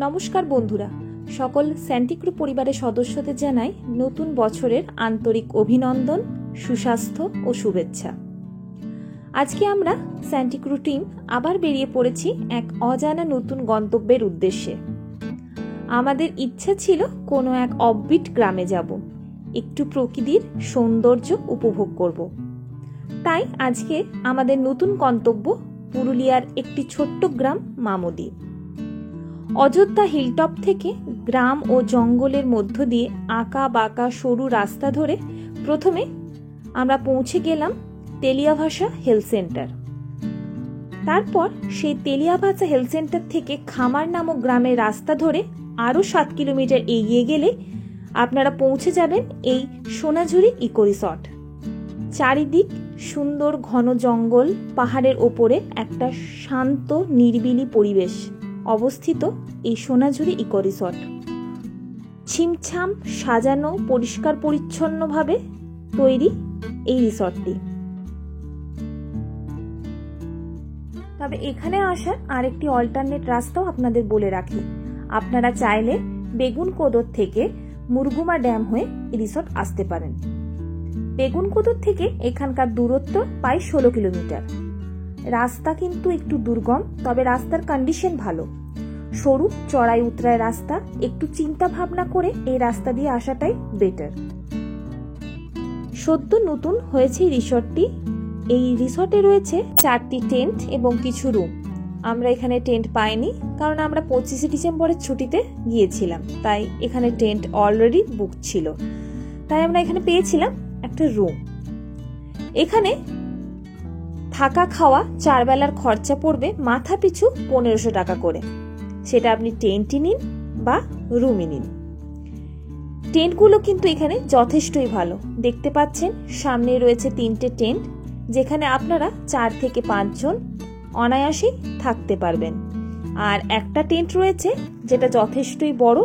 নমস্কার বন্ধুরা, সকল স্যান্টিক্রু পরিবারের সদস্যদের জানাই নতুন বছরের আন্তরিক অভিনন্দন, সুস্বাস্থ্য ও শুভেচ্ছা। আজকে আমরা স্যান্টিক্রু টিম আবার বেরিয়ে পড়েছি এক অজানা নতুন গন্তব্যের উদ্দেশ্যে। আমাদের ইচ্ছা ছিল কোনো এক অফবিট গ্রামে যাব, একটু প্রকৃতির সৌন্দর্য উপভোগ করব। তাই আজকে আমাদের নতুন গন্তব্য পুরুলিয়ার একটি ছোট্ট গ্রাম মামুদি। অযোধ্যা হিলটপ থেকে গ্রাম ও জঙ্গলের মধ্য দিয়ে আঁকা বাঁকা সরু রাস্তা ধরে প্রথমে আমরা পৌঁছে গেলাম তেলিয়াভাষা হেলথ সেন্টার। তারপর সেই তেলিয়াভাষা হেলথ সেন্টার থেকে খামার নামক গ্রামের রাস্তা ধরে আরও 7 কিলোমিটার এগিয়ে গেলে আপনারা পৌঁছে যাবেন এই সোনাঝুরি ইকো রিসর্ট। চারিদিক সুন্দর ঘন জঙ্গল, পাহাড়ের ওপরে একটা শান্ত নিরিবিলি পরিবেশ অবস্থিত এই সোনাঝুরি ইকো রিসর্ট। ছিমছাম সাজানো, পরিষ্কার পরিচ্ছন্নভাবে তৈরি এই রিসর্টটি। তবে এখানে আসার আরেকটি অল্টারনেট রাস্তাও আপনাদের বলে রাখি, আপনারা চাইলে বেগুনকোদর থেকে মুরগুমা ড্যাম হয়ে রিসর্ট আসতে পারেন। বেগুনকোদর থেকে এখানকার দূরত্ব প্রায় 16 কিলোমিটার। রাস্তা কিন্তু একটু দুর্গম, তবে রাস্তার কন্ডিশন ভালো। সরু চড়াই উতরায় রাস্তা, একটু চিন্তা ভাবনা করে এই রাস্তা দিয়ে আসাটাই বেটার। সদ্য নতুন হয়েছে রিসর্টটি। এই রিসর্টে রয়েছে 4টি টেন্ট এবং কিছু রুম। আমরা এখানে টেন্ট পাইনি, কারণ আমরা 25শে ডিসেম্বরের ছুটিতে গিয়েছিলাম, তাই এখানে টেন্ট অলরেডি বুক ছিল। তাই আমরা এখানে পেয়েছিলাম একটা রুম। এখানে থাকা খাওয়া 4 বেলার খরচা পড়বে মাথা পিছু 1500 টাকা করে। সেটা আপনি টেন্টই নিন বা রুমই নিন। টেন্টগুলো কিন্তু এখানে যথেষ্টই ভালো। দেখতে পাচ্ছেন সামনে রয়েছে 3টে টেন্ট, যেখানে আপনারা 4 থেকে 5 জন অনায়াসেই থাকতে পারবেন। আর একটা টেন্ট রয়েছে যেটা যথেষ্টই বড়,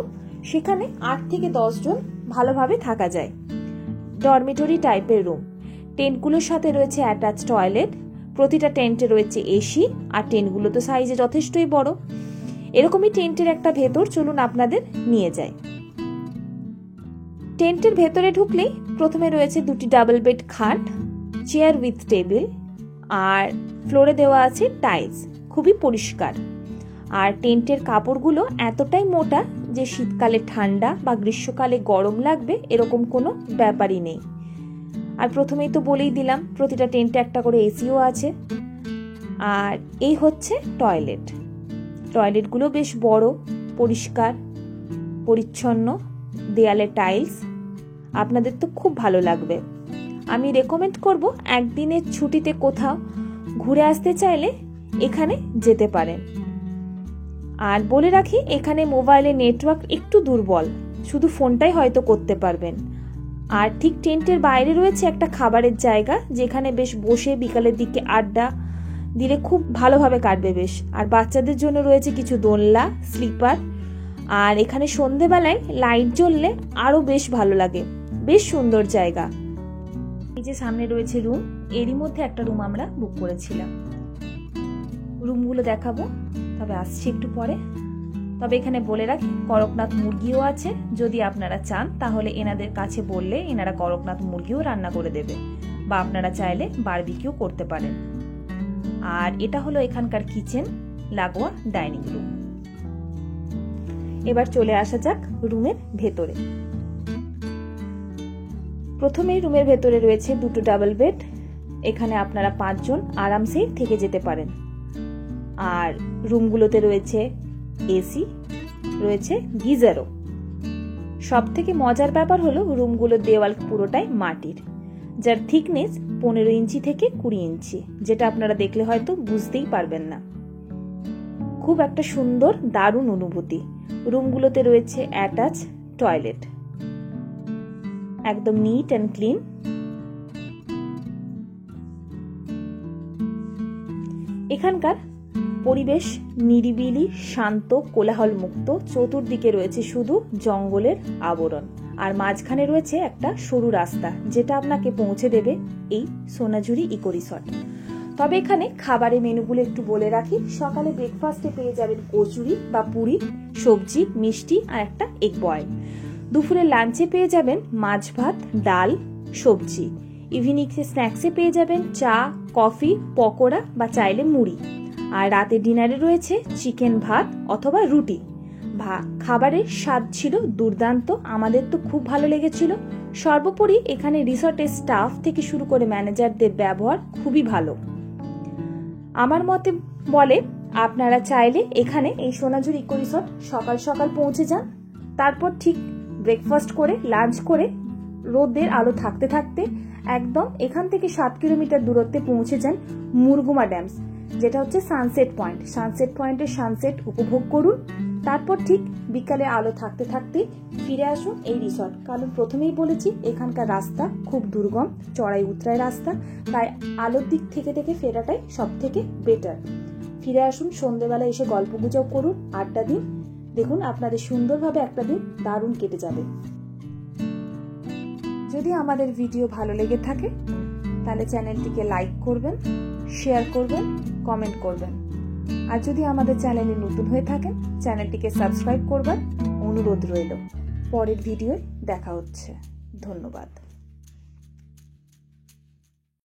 সেখানে 8 থেকে 10 জন ভালোভাবে থাকা যায়। ডরমিটরি টাইপের রুম। টেন্টগুলোর সাথে রয়েছে অ্যাটাচ টয়লেট। প্রতিটা টেন্টে রয়েছে এসি, আর টেন্টগুলো তো সাইজে যথেষ্টই বড়। এরকমই টেন্টের একটা ভেতর চলুন আপনাদের নিয়ে যায়। টেন্টের ভেতরে ঢুকলেই প্রথমে রয়েছে 2টি ডাবল বেড খাট, চেয়ার উইথ টেবিল, আর ফ্লোরে দেওয়া আছে টাইলস, খুবই পরিষ্কার। আর টেন্টের কাপড়গুলো এতটাই মোটা যে শীতকালে ঠান্ডা বা গ্রীষ্মকালে গরম লাগবে এরকম কোনো ব্যাপারই নেই। আর প্রথমেই তো বলেই দিলাম প্রতিটা টেন্টে একটা করে এসিও আছে। আর এই হচ্ছে টয়লেট। টয়লেটগুলো বেশ বড়, পরিষ্কার পরিচ্ছন্ন, দেয়ালে টাইলস। আপনাদের তো খুব ভালো লাগবে। আমি রেকমেন্ড করব একদিনের ছুটিতে কোথাও ঘুরে আসতে চাইলে এখানে যেতে পারেন। আর বলে রাখি, এখানে মোবাইলে নেটওয়ার্ক একটু দুর্বল, শুধু ফোনটাই হয়তো করতে পারবেন। আর ঠিক টেন্টের বাইরে রয়েছে একটা খাবারের জায়গা, যেখানে বেশ বসে বিকালের দিকে আড্ডা দিলে খুব ভালোভাবে কাটবে বেশ। আর বাচ্চাদের জন্য রয়েছে কিছু দোলনা, স্লিপার। আর এখানে সন্ধেবেলায় লাইট জ্বললে আরো বেশ ভালো লাগে, বেশ সুন্দর জায়গা। এই যে সামনে রয়েছে রুম, এরই মধ্যে একটা রুম আমরা বুক করেছিলাম। রুমগুলো দেখাবো, তবে আসছি একটু পরে। তবে এখানে বলে রাখি, করকনাথ মুরগিও আছে। যদি আপনারা চান তাহলে এনাদের কাছে বললে এনারা করকনাথ মুরগিও রান্না করে দেবে, বা আপনারা চাইলে বারবিকিউ করতে পারেন। আর এটা হলো এখানকার কিচেন লাগোয়া ডাইনিং রুম। এবার চলে আসা যাক রুমের ভেতরে। প্রথমেই রুমের ভেতরে রয়েছে 2টো ডাবল বেড। এখানে আপনারা 5 জন আরামসে থেকে যেতে পারেন। আর রুমগুলোতে রয়েছে এসি, রয়েছে গিজারও। সব থেকে মজার ব্যাপার হলো রুমগুলোর দেওয়াল পুরোটাই মাটির, যার থিকনেস 15 ইঞ্চি থেকে 20 ইঞ্চি, যেটা আপনারা দেখলে হয়তো বুঝতেই পারবেন না। খুব একটা সুন্দর দারুণ অনুভূতি। রুমগুলোতে রয়েছে অ্যাটাচ টয়লেট, একদম নিট অ্যান্ড ক্লিন। এখানকার পরিবেশ নিরিবিলি, শান্ত, কোলাহল মুক্ত। চতুর্দিকে রয়েছে শুধু জঙ্গলের আবরণ, আর মাঝখানে রয়েছে একটা সরু রাস্তা, যেটা আপনাকে পৌঁছে দেবে এই সোনাঝুরি ইকো রিসর্ট। তবে এখানে খাবারের মেনুগুলো একটু বলে রাখি। সকালে ব্রেকফাস্টে পেয়ে যাবেন কচুরি বা পুরি, সবজি, মিষ্টি আর একটা এগ বয়েল। দুপুরে লাঞ্চে পেয়ে যাবেন মাছ ভাত, ডাল, সবজি। ইভিনিং স্ন্যাক্সে পেয়ে যাবেন চা, কফি, পকোড়া বা চাইলে মুড়ি। আর রাতে ডিনারে রয়েছে চিকেন ভাত অথবা রুটি। খাবারের স্বাদ ছিল দুর্দান্ত, আমাদের তো খুব ভালো লেগেছিল। সর্বোপরি এখানে রিসর্টের স্টাফ থেকে শুরু করে ম্যানেজারদের ব্যবহার খুবই ভালো। আমার মতে বলে আপনারা চাইলে এখানে এই সোনাঝুরি ইকো রিসর্ট সকাল সকাল পৌঁছে যান, তারপর ঠিক ব্রেকফাস্ট করে লাঞ্চ করে রোদের আলো থাকতে থাকতে একদম এখান থেকে 7 কিলোমিটার দূরত্বে পৌঁছে যান মুরগুমা ড্যামস, যেটা হচ্ছে সানসেট পয়েন্ট। সানসেট পয়েন্টের সানসেট উপভোগ করুন, তারপর ঠিক বিকালে আলো থাকতে থাকতে ফিরে আসুন এই রিসর্ট। কারণ প্রথমেই বলেছি এখানকার রাস্তা খুব দুর্গম, চড়াই উতরাই রাস্তা, তাই আলোর দিক থেকে থেকে ফেরাটাই সব থেকে বেটার। ফিরে আসুন, সন্ধ্যেবেলা এসে গল্প গুজব করুন, আড্ডা দিন, দেখুন আপনাদের সুন্দরভাবে একটা দিন দারুণ কেটে যাবে। যদি আমাদের ভিডিও ভালো লেগে থাকে তাহলে চ্যানেলটিকে লাইক করবেন, শেয়ার করবেন, কমেন্ট করবেন। আর যদি আমাদের চ্যানেলে নতুন হয়ে থাকেন চ্যানেলটিকে সাবস্ক্রাইব করবার অনুরোধ রইল। পরের ভিডিওয় দেখা হচ্ছে। ধন্যবাদ।